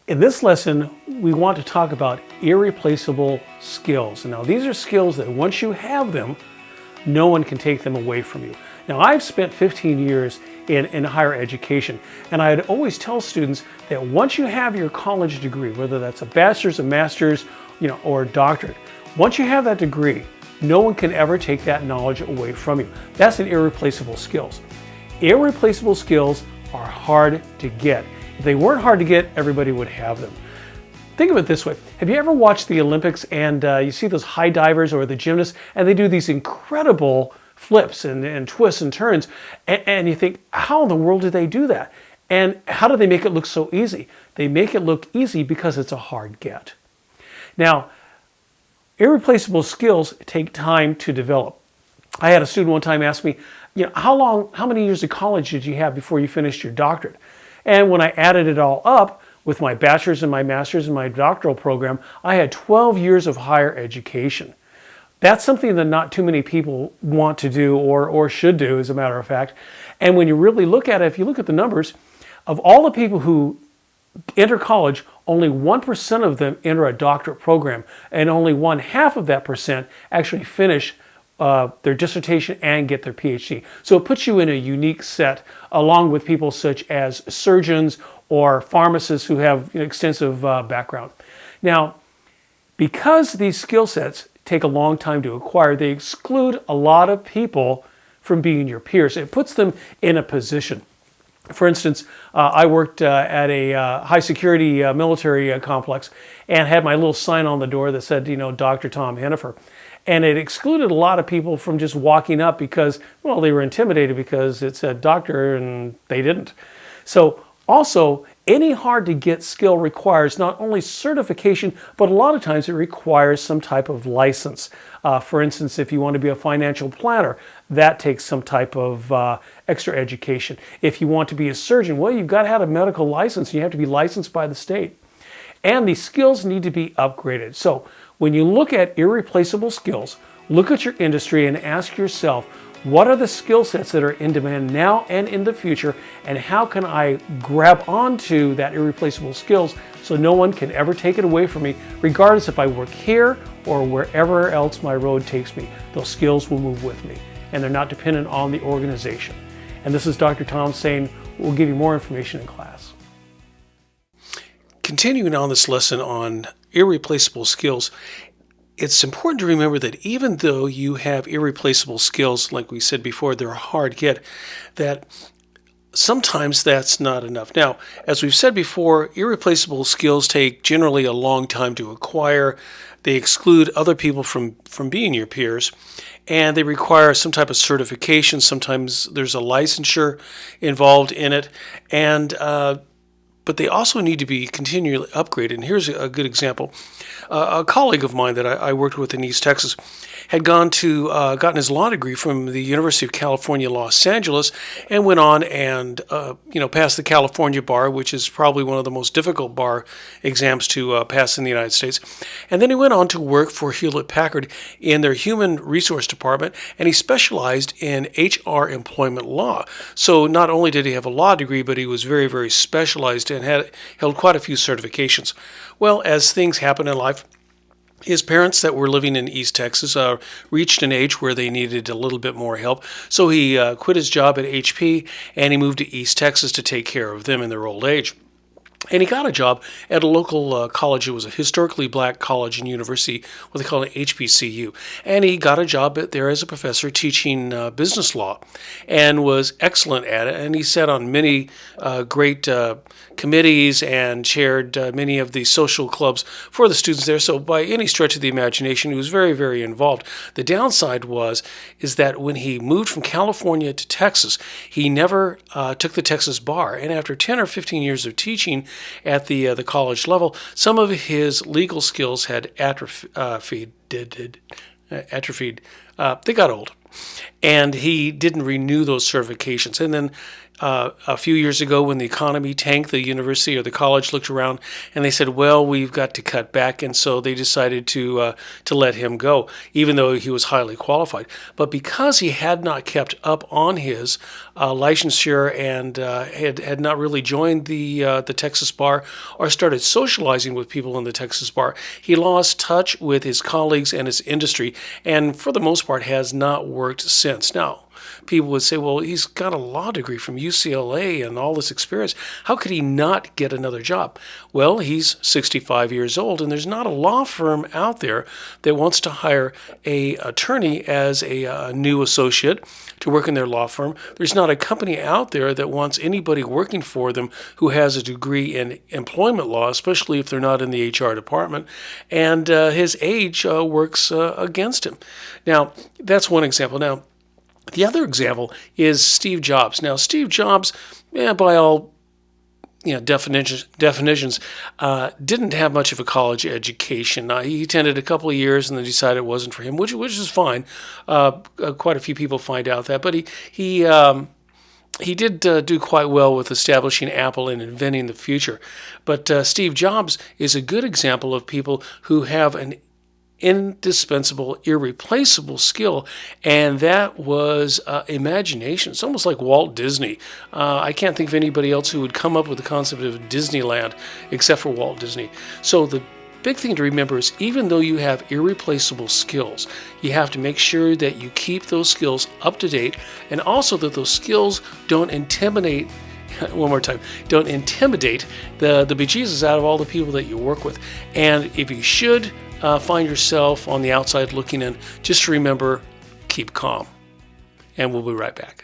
In this lesson, we want to talk about irreplaceable skills. Now, these are skills that once you have them, no one can take them away from you. Now, I've spent 15 years in higher education, and I'd always tell students that once you have your college degree, whether that's a bachelor's, a master's, or a doctorate, once you have that degree, no one can ever take that knowledge away from you. That's an irreplaceable skills. Irreplaceable skills are hard to get. If they weren't hard to get, everybody would have them. Think of it this way. Have you ever watched the Olympics and you see those high divers or the gymnasts and they do these incredible flips and twists and turns and you think, how in the world do they do that? And how do they make it look so easy? They make it look easy because it's a hard get. Now, irreplaceable skills take time to develop. I had a student one time ask me, how many years of college did you have before you finished your doctorate? And when I added it all up with my bachelor's and my master's and my doctoral program, I had 12 years of higher education. That's something that not too many people want to do or should do, as a matter of fact. And when you really look at it, if you look at the numbers, of all the people who enter college, only 1% of them enter a doctorate program, and only 1/2 of that percent actually finish their dissertation and get their PhD. So it puts you in a unique set along with people such as surgeons or pharmacists who have extensive background. Now, because these skill sets take a long time to acquire, they exclude a lot of people from being your peers. It puts them in a position. For instance, I worked at a high security military complex and had my little sign on the door that said, Dr. Tom Hennifer. And it excluded a lot of people from just walking up because, they were intimidated because it said doctor and they didn't. So also, any hard to get skill requires not only certification, but a lot of times it requires some type of license. For instance, if you want to be a financial planner, that takes some type of extra education. If you want to be a surgeon, you've got to have a medical license. You have to be licensed by the state. And these skills need to be upgraded. So when you look at irreplaceable skills, look at your industry and ask yourself, what are the skill sets that are in demand now and in the future, and how can I grab onto that irreplaceable skills so no one can ever take it away from me, regardless if I work here or wherever else my road takes me. Those skills will move with me, and they're not dependent on the organization. And this is Dr. Tom saying we'll give you more information in class. Continuing on this lesson on irreplaceable skills, it's important to remember that even though you have irreplaceable skills, like we said before, they're a hard get, that sometimes that's not enough. Now, as we've said before, irreplaceable skills take generally a long time to acquire. They exclude other people from being your peers, and they require some type of certification. Sometimes there's a licensure involved in it, and but they also need to be continually upgraded. And here's a good example. A colleague of mine that I worked with in East Texas had gotten his law degree from the University of California, Los Angeles, and went on and passed the California bar, which is probably one of the most difficult bar exams to pass in the United States. And then he went on to work for Hewlett-Packard in their human resource department, and he specialized in HR employment law. So not only did he have a law degree, but he was very, very specialized and held quite a few certifications. Well, as things happen in life, his parents that were living in East Texas reached an age where they needed a little bit more help. So he quit his job at HP and he moved to East Texas to take care of them in their old age. And he got a job at a local college. It was a historically black college and university, what they call an HBCU. And he got a job there as a professor teaching business law and was excellent at it. And he sat on many great committees and chaired many of the social clubs for the students there. So by any stretch of the imagination, he was very, very involved. The downside is that when he moved from California to Texas, he never took the Texas bar. And after 10 or 15 years of teaching at the college level, some of his legal skills had atrophied. They got old, and he didn't renew those certifications. And then A few years ago, when the economy tanked, the university or the college looked around and they said, "Well, we've got to cut back," and so they decided to let him go, even though he was highly qualified. But because he had not kept up on his licensure and had not really joined the Texas bar or started socializing with people in the Texas bar, he lost touch with his colleagues and his industry, and for the most part has not worked since. Now, people would say, well, he's got a law degree from UCLA and all this experience. How could he not get another job? Well, he's 65 years old, and there's not a law firm out there that wants to hire an attorney as a new associate to work in their law firm. There's not a company out there that wants anybody working for them who has a degree in employment law, especially if they're not in the HR department. And his age works against him. Now, that's one example. Now, the other example is Steve Jobs. Now, Steve Jobs, by all definitions, didn't have much of a college education. He attended a couple of years and then decided it wasn't for him, which is fine. Quite a few people find out that, but he did do quite well with establishing Apple and inventing the future. But Steve Jobs is a good example of people who have an indispensable, irreplaceable skill, and that was imagination. It's almost like Walt Disney. I can't think of anybody else who would come up with the concept of Disneyland except for Walt Disney. So the big thing to remember is even though you have irreplaceable skills, you have to make sure that you keep those skills up to date, and also that those skills don't intimidate one more time, don't intimidate the bejesus out of all the people that you work with. And if you should find yourself on the outside looking in, just remember, keep calm. And we'll be right back.